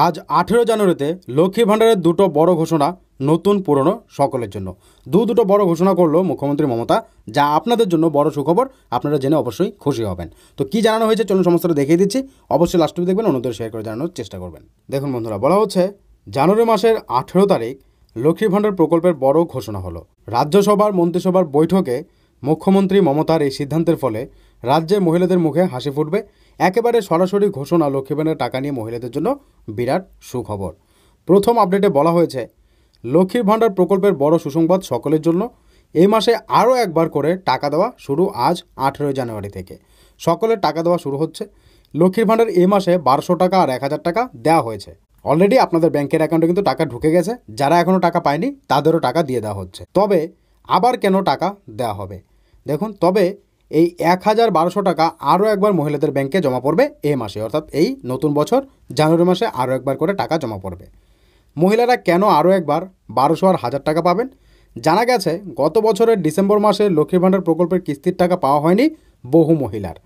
আজ 18 জানুয়ারিতে লক্ষ্মী ভাণ্ডারের দুটো বড় ঘোষণা, নতুন পুরনো সকলের জন্য দুটো বড় ঘোষণা করলো মুখ্যমন্ত্রী মমতা, যা আপনাদের জন্য বড় সুখবর। আপনারা জেনে অবশ্যই খুশি হবেন। তো কি জানানো হয়েছে চলুন সমস্তটা দেখিয়ে দিচ্ছি। অবশ্যই লাস্ট দেখবেন, অন্যদের শেয়ার করে জানানোর চেষ্টা করবেন। দেখুন বন্ধুরা, বলা হচ্ছে জানুয়ারি মাসের 18 তারিখ লক্ষ্মী ভাণ্ডার প্রকল্পের বড় ঘোষণা হলো। রাজ্যসভার মন্ত্রিসভার বৈঠকে মুখ্যমন্ত্রী মমতার এই সিদ্ধান্তের ফলে রাজ্যের মহিলাদের মুখে হাসি ফুটবে। একেবারে সরাসরি ঘোষণা, লক্ষ্মী ভাণ্ডারের টাকা নিয়ে মহিলাদের জন্য বিরাট সুখবর। প্রথম আপডেটে বলা হয়েছে লক্ষ্মীর ভাণ্ডার প্রকল্পের বড় সুসংবাদ সকলের জন্য। এই মাসে আরও একবার করে টাকা দেওয়া শুরু আজ 18 জানুয়ারি থেকে সকলের টাকা দেওয়া শুরু হচ্ছে। লক্ষ্মীর ভাণ্ডার এই মাসে 1200 টাকা আর 1000 টাকা দেওয়া হয়েছে। অলরেডি আপনাদের ব্যাংকের অ্যাকাউন্টে কিন্তু টাকা ঢুকে গেছে। যারা এখনও টাকা পায়নি তাদেরও টাকা দিয়ে দেওয়া হচ্ছে। তবে আবার কেন টাকা দেওয়া হবে দেখুন, তবে এই 1200 টাকা আরও একবার মহিলাদের ব্যাংকে জমা পড়বে এই মাসে, অর্থাৎ এই নতুন বছর জানুয়ারি মাসে আরও একবার করে টাকা জমা পড়বে। মহিলারা কেন আরও একবার 1200 আর 1000 টাকা পাবেন? জানা গেছে গত বছরের ডিসেম্বর মাসে লক্ষ্মী ভাণ্ডার প্রকল্পের কিস্তির টাকা পাওয়া হয়নি বহু মহিলার,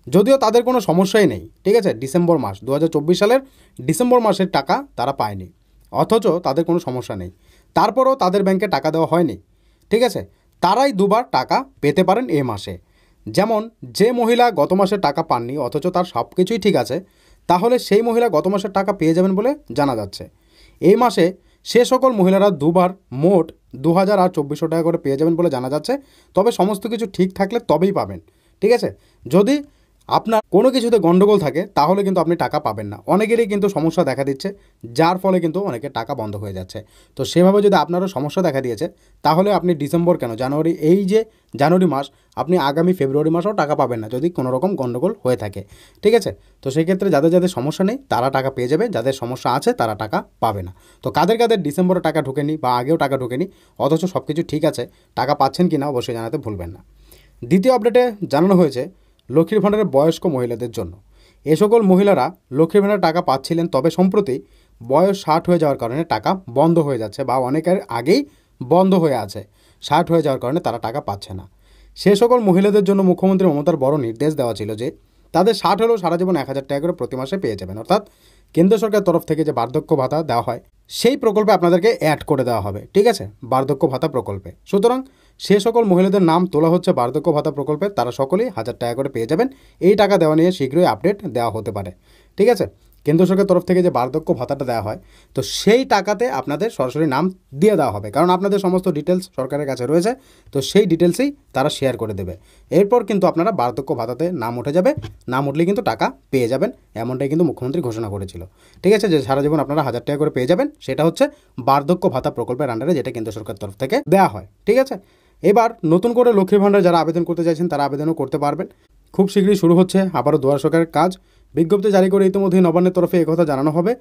যদিও তাদের কোনো সমস্যাই নেই। ঠিক আছে, ডিসেম্বর মাস 2024 সালের ডিসেম্বর মাসের টাকা তারা পায়নি, অথচ তাদের কোনো সমস্যা নেই। তারপরও তাদের ব্যাংকে টাকা দেওয়া হয়নি। ঠিক আছে, তারাই দুবার টাকা পেতে পারেন এই মাসে। যেমন যে মহিলা গত মাসের টাকা পাননি অথচ তার সব কিছুই ঠিক আছে, তাহলে সেই মহিলা গত মাসের টাকা পেয়ে যাবেন বলে জানা যাচ্ছে। এই মাসে সে সকল মহিলারা দুবার মোট 2000 আর 2400 টাকা করে পেয়ে যাবেন বলে জানা যাচ্ছে। তবে সমস্ত কিছু ঠিক থাকলে তবেই পাবেন। ঠিক আছে, যদি আপনার কোনো কিছুতে গণ্ডগোল থাকে তাহলে কিন্তু আপনি টাকা পাবেন না। অনেকেরই কিন্তু সমস্যা দেখা দিচ্ছে, যার ফলে কিন্তু অনেকের টাকা বন্ধ হয়ে যাচ্ছে। তো সেভাবে যদি আপনারও সমস্যা দেখা দিয়েছে তাহলে আপনি ডিসেম্বর কেন, জানুয়ারি, এই যে জানুয়ারি মাস, আপনি আগামী ফেব্রুয়ারি মাসেও টাকা পাবেন না যদি কোনো রকম গণ্ডগোল হয়ে থাকে। ঠিক আছে, তো সেই ক্ষেত্রে যাদের যাদের সমস্যা নেই তারা টাকা পেয়ে যাবে, যাদের সমস্যা আছে তারা টাকা পাবে না। তো কাদের কাদের ডিসেম্বরে টাকা ঢোকেনি বা আগেও টাকা ঢোকেনি অথচ সব কিছু ঠিক আছে, টাকা পাচ্ছেন কি না অবশ্যই জানাতে ভুলবেন না। দ্বিতীয় আপডেটে জানানো হয়েছে লক্ষ্মীর ভাণ্ডারের বয়স্ক মহিলাদের জন্য। এ সকল মহিলারা লক্ষ্মীর ভাণ্ডারের টাকা পাচ্ছিলেন, তবে সম্প্রতি বয়স 60 হয়ে যাওয়ার কারণে টাকা বন্ধ হয়ে যাচ্ছে, বা অনেকের আগেই বন্ধ হয়ে আছে। 60 হয়ে যাওয়ার কারণে তারা টাকা পাচ্ছে না। সে সকল মহিলাদের জন্য মুখ্যমন্ত্রী মমতার বড় নির্দেশ দেওয়া ছিল যে তাদের 60 হলেও সারা জীবন 1000 টাকা করে প্রতি মাসে পেয়ে যাবেন, অর্থাৎ কেন্দ্র সরকারের তরফ থেকে যে বার্ধক্য ভাতা দেওয়া হয় সেই প্রকল্পে আপনাদেরকে অ্যাড করে দেওয়া হবে। ঠিক আছে, বার্ধক্য ভাতা প্রকল্পে। সুতরাং সে সকল মহিলাদের নাম তোলা হচ্ছে বার্ধক্য ভাতা প্রকল্পে, তারা সকলেই 1000 টাকা করে পেয়ে যাবেন। এই টাকা দেওয়া নিয়ে শীঘ্রই আপডেট দেওয়া হতে পারে। ঠিক আছে, কেন্দ্র সরকারের তরফ থেকে যে বার্ধক্য ভাতাটা দেওয়া হয়, তো সেই টাকাতে আপনাদের সরাসরি নাম দিয়ে দেওয়া হবে, কারণ আপনাদের সমস্ত ডিটেলস সরকারের কাছে রয়েছে। তো সেই ডিটেলসেই তারা শেয়ার করে দেবে। এরপর কিন্তু আপনারা বার্ধক্য ভাতাতে নাম উঠে যাবে, নাম উঠলেই কিন্তু টাকা পেয়ে যাবেন, এমনটাই কিন্তু মুখ্যমন্ত্রী ঘোষণা করেছিল। ঠিক আছে, যে সারা জীবন আপনারা 1000 টাকা করে পেয়ে যাবেন, সেটা হচ্ছে বার্ধক্য ভাতা প্রকল্পের আন্ডারে, যেটা কেন্দ্র সরকারের তরফ থেকে দেওয়া হয়। ঠিক আছে, এবার নতুন করে লক্ষ্মীর ভাণ্ডার যারা আবেদন করতে চাইছেন তারা আবেদনও করতে পারবেন। খুব শীঘ্রই শুরু হচ্ছে আবারও দুয়ার সরকারের কাজ। বিজ্ঞপ্তি জারি করে ইতিমধ্যেই নবান্নের তরফে একথা জানানো হবে।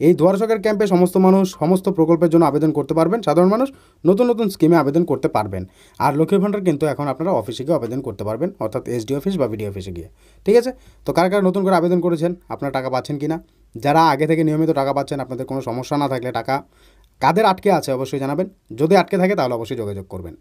এই দুয়ার সরকার ক্যাম্পে সমস্ত মানুষ সমস্ত প্রকল্পের জন্য আবেদন করতে পারবেন। সাধারণ মানুষ নতুন নতুন স্কিমে আবেদন করতে পারবেন। আর লক্ষ্মীর ভাণ্ডার কিন্তু এখন আপনারা অফিসে গিয়ে আবেদন করতে পারবেন, অর্থাৎ এসডি অফিস বা বিডি অফিসে গিয়ে। ঠিক আছে, তো কারা কারা নতুন করে আবেদন করেছেন, আপনারা টাকা পাচ্ছেন কি না, যারা আগে থেকে নিয়মিত টাকা পাচ্ছেন, আপনাদের কোনো সমস্যা না থাকলে টাকা কাদের আটকে আছে অবশ্যই জানাবেন। যদি আটকে থাকে তাহলে অবশ্যই যোগাযোগ করবেন।